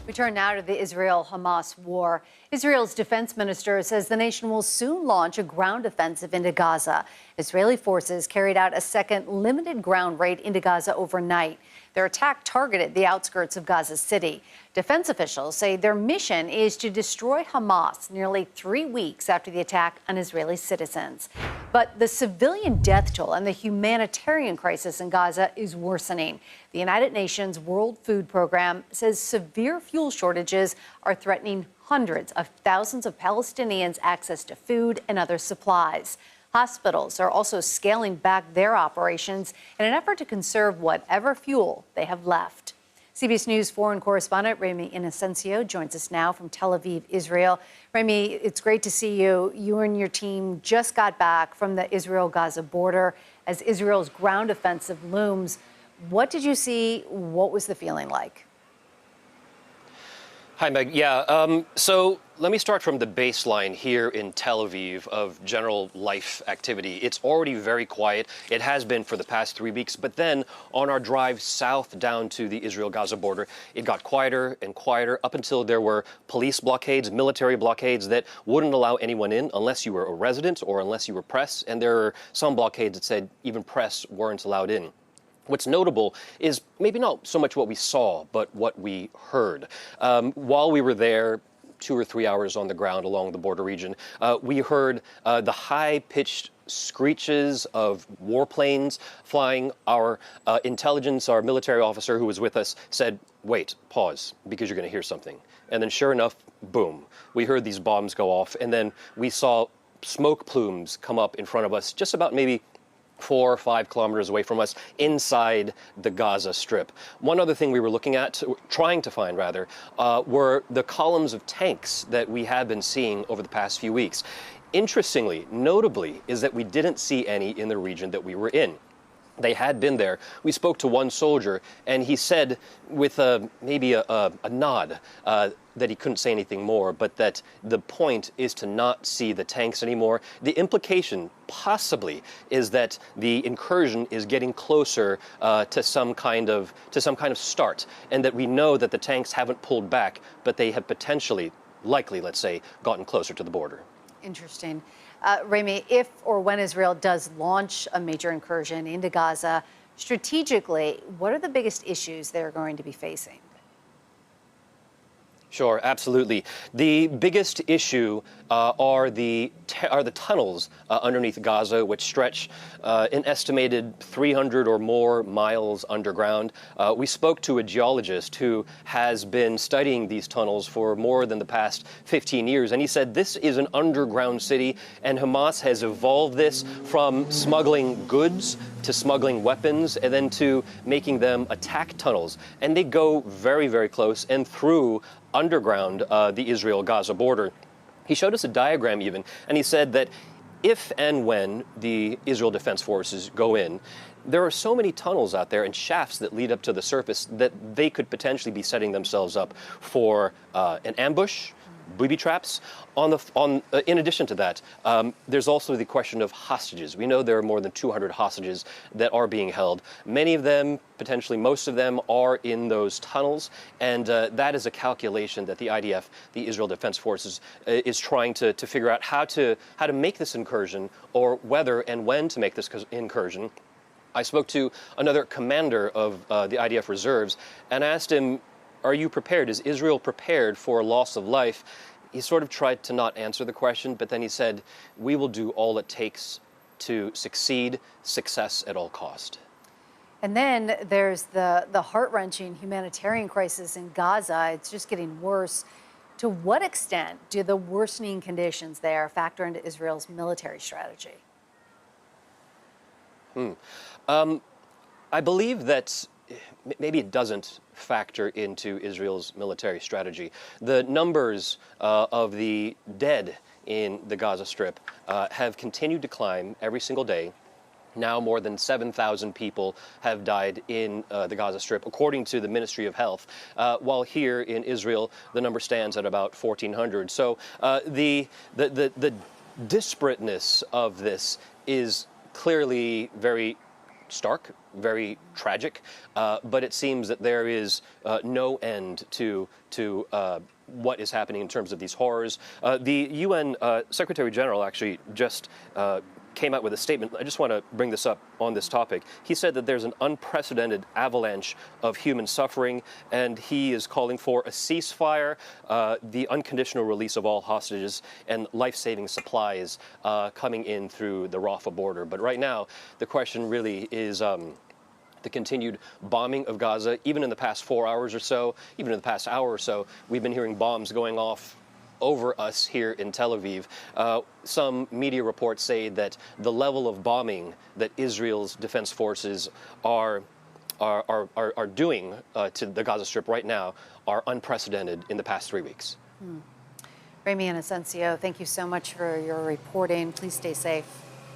We turn now to the Israel-Hamas war. Israel's defense minister says the nation will soon launch a ground offensive into Gaza. Israeli forces carried out a second limited ground raid into Gaza overnight. Their attack targeted the outskirts of Gaza City. Defense officials say their mission is to destroy Hamas nearly 3 weeks after the attack on Israeli citizens. But the civilian death toll and the humanitarian crisis in Gaza is worsening. The United Nations World Food Program says severe fuel shortages are threatening hundreds of thousands of Palestinians' access to food and other supplies. Hospitals are also scaling back their operations in an effort to conserve whatever fuel they have left. CBS News foreign correspondent Ramy Inocencio joins us now from Tel Aviv, Israel. Ramy, it's great to see you. You and your team just got back from the Israel-Gaza border as Israel's ground offensive looms. What did you see? What was the feeling like? Hi, Meg. So let me start from the baseline here in Tel Aviv of general life activity. It's already very quiet. It has been for the past 3 weeks. But then on our drive south down to the Israel-Gaza border, it got quieter and quieter up until there were police blockades, military blockades that wouldn't allow anyone in unless you were a resident or unless you were press. And there are some blockades that said even press weren't allowed in. What's notable is maybe not so much what we saw, but what we heard. While we were there, 2 or 3 hours on the ground along the border region, we heard the high-pitched screeches of warplanes flying. Our intelligence, our military officer who was with us said, wait, pause, because you're going to hear something. And then sure enough, boom, we heard these bombs go off. And then we saw smoke plumes come up in front of us, just about maybe 4 or 5 kilometers away from us inside the Gaza Strip. One other thing we were looking at, trying to find rather, were the columns of tanks that we have been seeing over the past few weeks. Interestingly, notably, is that we didn't see any in the region that we were in. They had been there. We spoke to one soldier, and he said, with maybe a nod, that he couldn't say anything more, but that the point is to not see the tanks anymore. The implication, possibly, is that the incursion is getting closer to some kind of start, and that we know that the tanks haven't pulled back, but they have potentially, likely, let's say, gotten closer to the border. Interesting. Ramy, if or when Israel does launch a major incursion into Gaza, strategically, what are the biggest issues they're going to be facing? Sure, absolutely. The biggest issue are the tunnels underneath Gaza, which stretch an estimated 300 or more miles underground. We spoke to a geologist who has been studying these tunnels for more than the past 15 years, and he said this is an underground city, and Hamas has evolved this from smuggling goods to smuggling weapons and then to making them attack tunnels. And they go very, very close and through underground the Israel-Gaza border. He showed us a diagram even, and he said that if and when the Israel Defense Forces go in, there are so many tunnels out there and shafts that lead up to the surface that they could potentially be setting themselves up for an ambush, booby traps. In addition to that, there's also the question of hostages. We know there are more than 200 hostages that are being held. Many of them, potentially most of them, are in those tunnels, and that is a calculation that the IDF, the Israel Defense Forces, is trying to figure out how to make this incursion, or whether and when to make this incursion. I spoke to another commander of the IDF reserves and asked him, are you prepared? Is Israel prepared for a loss of life? He sort of tried to not answer the question, but then he said, we will do all it takes to succeed, success at all cost. And then there's the heart-wrenching humanitarian crisis in Gaza. It's just getting worse. To what extent do the worsening conditions there factor into Israel's military strategy? I believe that maybe it doesn't factor into Israel's military strategy. The numbers of the dead in the Gaza Strip have continued to climb every single day. Now more than 7,000 people have died in the Gaza Strip, according to the Ministry of Health, while here in Israel, the number stands at about 1,400. So the disparateness of this is clearly very stark, very tragic, but it seems that there is no end to what is happening in terms of these horrors. The UN Secretary General actually just came out with a statement. I just want to bring this up on this topic. He said that there's an unprecedented avalanche of human suffering, and he is calling for a ceasefire, the unconditional release of all hostages, and life-saving supplies coming in through the Rafah border. But right now, the question really is the continued bombing of Gaza. Even in the past 4 hours or so, even in the past hour or so, we've been hearing bombs going off over us here in Tel Aviv. Some media reports say that the level of bombing that Israel's defense forces are doing to the Gaza Strip right now are unprecedented in the past 3 weeks. Ramy Inocencio, thank you so much for your reporting. Please stay safe.